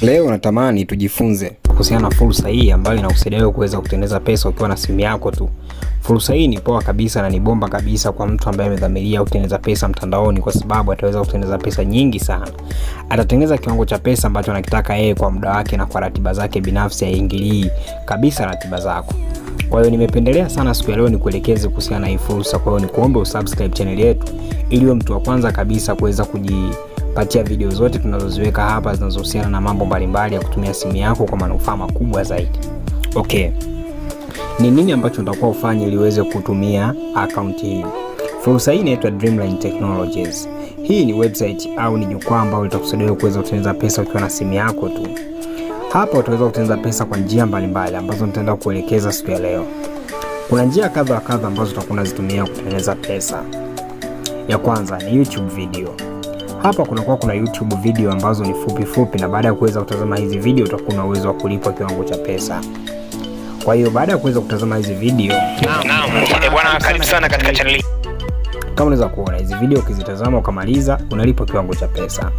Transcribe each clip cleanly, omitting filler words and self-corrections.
Leo natamani tujifunze kuhusiana na fursa hii ambayo inakusaidia wewe kuweza kutengeneza pesa ukiwa na simu yako tu. Fursa hii ni poa kabisa na ni bomba kabisa kwa mtu ambaye amedhamiria kutengeneza pesa mtandaoni, kwa sababu ataweza kutengeneza pesa nyingi sana. Atatengeneza kiwango cha pesa ambacho anakitaka yeye kwa muda wake na kwa ratiba zake binafsi, haingilii kabisa ratiba zako. Kwa hiyo nimependelea sana siku ya leo nikuelekeze kuhusiana na hii fursa. Kwa hiyo nikuombe usubscribe channel yetu ili uwe mtu wa kwanza kabisa kuweza kujipatia video zote tunazoziweka hapa zinazohusiana na mambo mbalimbali ya kutumia simu yako kwa manufaa makubwa zaidi. Okay. Ni nini ambacho utakuwa ufanye ili uweze kutumia account hii? Fursa hii inaitwa Dreamline Technologies. Hii ni website au ni jukwaa ambalo litakusaidia kuweza kutengeneza pesa ukiwa na simu yako tu. Hapa utaweza kutengeneza pesa kwa njia mbalimbali ambazo nitaenda kuelekeza siku ya leo. Kuna njia kadha ambazo utakuwa unazitumia kutengeneza pesa. Ya kwanza ni YouTube video. Hapa kuna YouTube video ambazo ni fupi na baada ya kuweza kutazama hizi video utakuwa na uwezo wa kulipwa kiwango cha pesa. Kwa hiyo baada ya kuweza kutazama hizi video, bwana karibu sana katika channel. Kama unaweza kuona hizi video ukizitazama ukamaliza unalipwa kiwango cha pesa.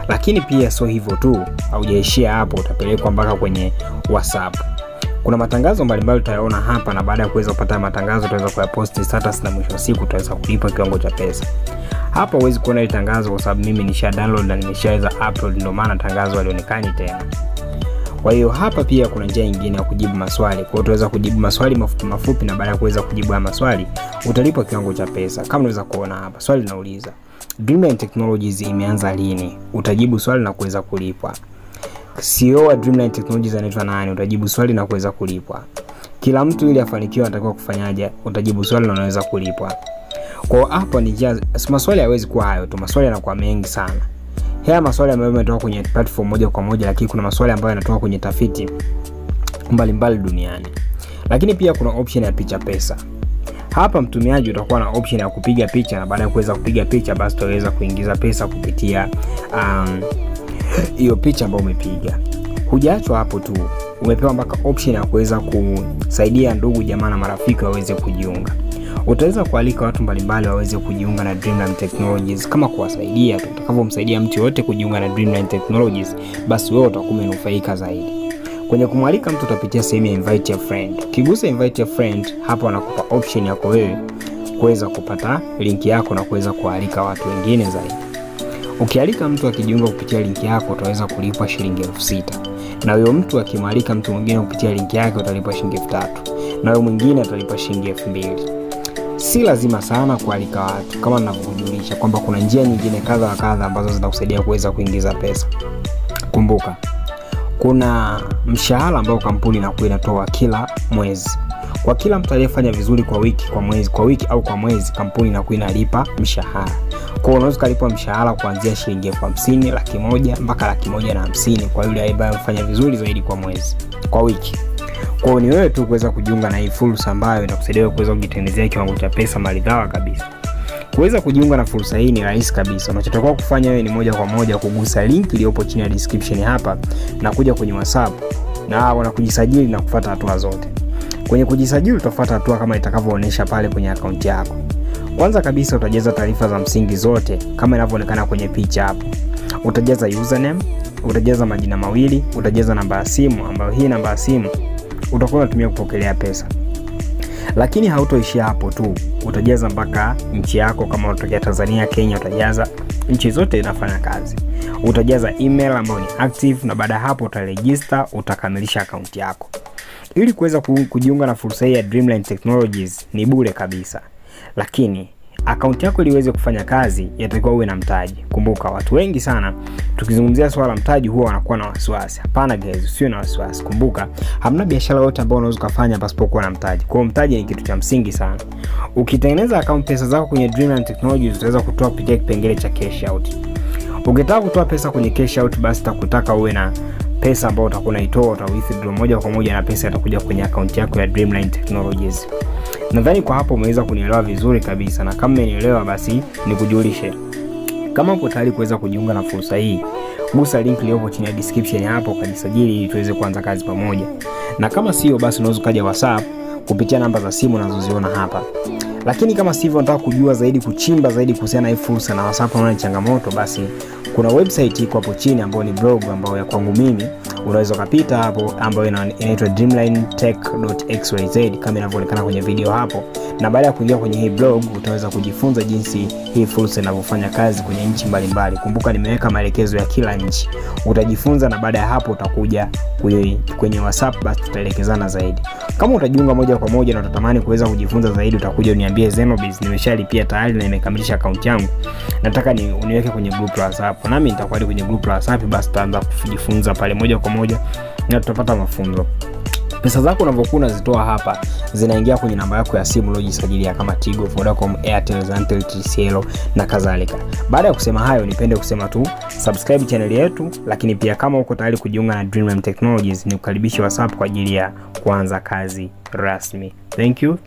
Lakini pia sio hivyo tu, haujaishia hapo, utapelekwa mpaka kwenye WhatsApp. Kuna matangazo mbalimbali utayaona hapa, na baada ya kuweza kupata matangazo utaweza kuyapost status na mwisho wa siku utaweza kulipwa kiwango cha pesa. Hapa huwezi kuona ile tangazo kwa sababu mimi nisha download na nimeshaweza upload, ndio maana tangazo halionekani tena. Kwa hiyo hapa pia kuna njia nyingine ya kujibu maswali. Kwa hiyo utaweza kujibu maswali mafupi na baada ya kuweza kujibu haya maswali utalipwa kiwango cha pesa. Kama unaweza kuona hapa swali linauliza Dreamline Technologies imeanza lini? Utajibu swali na kuweza kulipwa. CEO wa Dreamline Technologies anaitwa nani? Utajibu swali na kuweza kulipwa. Kila mtu ili afanikiwe anatakiwa kufanyaje? Utajibu swali na unaweza kulipwa. Kwa hapa ni njia, maswali hayawezi kuwa hayo tu, maswali yanakuwa mengi sana. Haya maswali ambayo yametoka kwenye platform moja kwa moja, lakini kuna maswali ambayo yanatoka kwenye tafiti mbalimbali duniani. Lakini pia kuna option ya picha pesa. Hapa mtumiaji utakuwa na option ya kupiga picha, na baada ya kuweza kupiga picha basi utaweza kuingiza pesa kupitia hiyo picha ambayo umepiga. Hujaachwa hapo tu, umepewa mpaka option ya kuweza kusaidia ndugu jamaa na marafiki waweze kujiunga. Utaweza kualika watu mbalimbali waweze kujiunga na Dreamline Technologies. Kama kuwasaidia tu, utakapomsaidia mtu yote kujiunga na Dreamline Technologies, basi wewe utakuwa umenufaika zaidi. Kwenye kumwalika mtu utapitia sehemu ya invite a friend. Ukigusa invite a friend, hapa wanakupa option yako wewe kuweza kupata link yako na kuweza kualika watu wengine zaidi. Ukialika mtu akijiunga kupitia link yako utaweza kulipwa shilingi 6,000. Na huyo mtu akimwalika mtu mwingine kupitia link yake utalipwa shilingi 3,000. Na huyo mwingine atalipwa shilingi 2,000. Si lazima sana kualika watu, kama ninavyokujulisha kwamba kuna njia nyingine kadha ambazo zitakusaidia kuweza kuingiza pesa. Kumbuka, kuna mshahara ambao kampuni inakuwa inatoa kila mwezi. Kwa kila mtu aliyefanya vizuri kwa wiki, kwa wiki au kwa mwezi, kampuni inakuwa inalipa mshahara. Kwa hiyo unaweza kulipwa mshahara kuanzia shilingi 50,000, 100,000 mpaka 150,000 kwa yule ambaye amefanya vizuri zaidi kwa mwezi, kwa wiki. Kwa hiyo ni wewe tu kuweza kujiunga na hii fursa ambayo itakusaidia kuweza kujitengenezea kiwango cha pesa maridhawa kabisa. Kuweza kujiunga na fursa hii ni rahisi kabisa. Unachotakiwa kufanya wewe ni moja kwa moja kugusa link iliyopo chini ya description hapa na kuja kwenye WhatsApp na kujisajili na kufuata hatua zote. Kwenye kujisajili utafuata hatua kama itakavyoonyesha pale kwenye account yako. Kwanza kabisa utajaza taarifa za msingi zote kama inavyoonekana kwenye picha hapo. Utajaza username, utajaza majina mawili, utajaza namba ya simu ambayo hii namba ya simu utakuwa unatumia kupokelea pesa. Lakini hautoishia hapo tu, utajaza mpaka nchi yako. Kama unatokea Tanzania, Kenya, utajaza nchi zote inafanya kazi. Utajaza email ambayo ni active, na baada hapo utaregister, utakamilisha account yako. Ili kuweza kujiunga na fursa hii ya Dreamline Technologies ni bure kabisa. Lakini account yako ili iweze kufanya kazi yatakiwa uwe na mtaji. Kumbuka watu wengi sana tukizungumzia swala la mtaji huwa wanakuwa na wasiwasi. Hapana guys, usio na wasiwasi. Kumbuka hamna biashara yote ambayo unaweza kufanya pasipokuwa na mtaji. Kwa hiyo mtaji ni kitu cha msingi sana. Ukitengeneza account pesa zako kwenye Dreamline Technologies utaweza kutoa kupitia kipengele cha cash out. Ukitaka kutoa pesa kwenye cash out, basi utakutaka uwe na pesa ambayo utakuwa unaitoa, utawithdraw moja kwa moja na pesa itakuja kwenye account yako ya Dreamline Technologies. Nadhani kwa hapo umeweza kunielewa vizuri kabisa, na kama umenielewa basi nikujulishe. Kama uko tayari kuweza kujiunga na fursa hii, gusa link iliyopo chini ya description hapo ukajisajili ili tuweze kuanza kazi pamoja. Na kama sio basi unaweza kuja WhatsApp kupitia namba za simu unazoziona hapa. Lakini kama sivyo unataka kujua zaidi, kuchimba zaidi kuhusiana na hii fursa na WhatsApp unaona changamoto, basi Kuna website iko hapo chini ambayo ni blog ambayo ya kwangu mimi, unaweza kupita hapo, ambayo inaitwa dreamlinetech.xyz kama inavyoonekana kwenye video hapo. Na baada ya kuingia kwenye hii blog utaweza kujifunza jinsi hii fursa inavyofanya kazi kwenye nchi mbalimbali. Kumbuka nimeweka maelekezo ya kila nchi. Utajifunza na baada ya hapo utakuja kwenye WhatsApp, basi tutaelekezana zaidi. Kama utajiunga moja kwa moja na utatamani kuweza kujifunza zaidi, utakuja uniambie Zenobiz, nimeshalipia tayari na nimekamilisha account yangu, nataka uniweke kwenye group la WhatsApp, nami nitakuwa kwenye group la WhatsApp, basi tutaanza kujifunza pale moja kwa moja na tutapata mafunzo. Pesa zako unavyokuwa unazitoa hapa zinaingia kwenye namba yako ya simu uliyosajilia kama Tigo, Vodacom, Airtel, Zantel, TCL na kadhalika. Baada ya kusema hayo, nipende kusema tu subscribe channel yetu, lakini pia kama uko tayari kujiunga na Dreamline Technologies, nikukaribisha WhatsApp kwa ajili ya kuanza kazi rasmi. Thank you.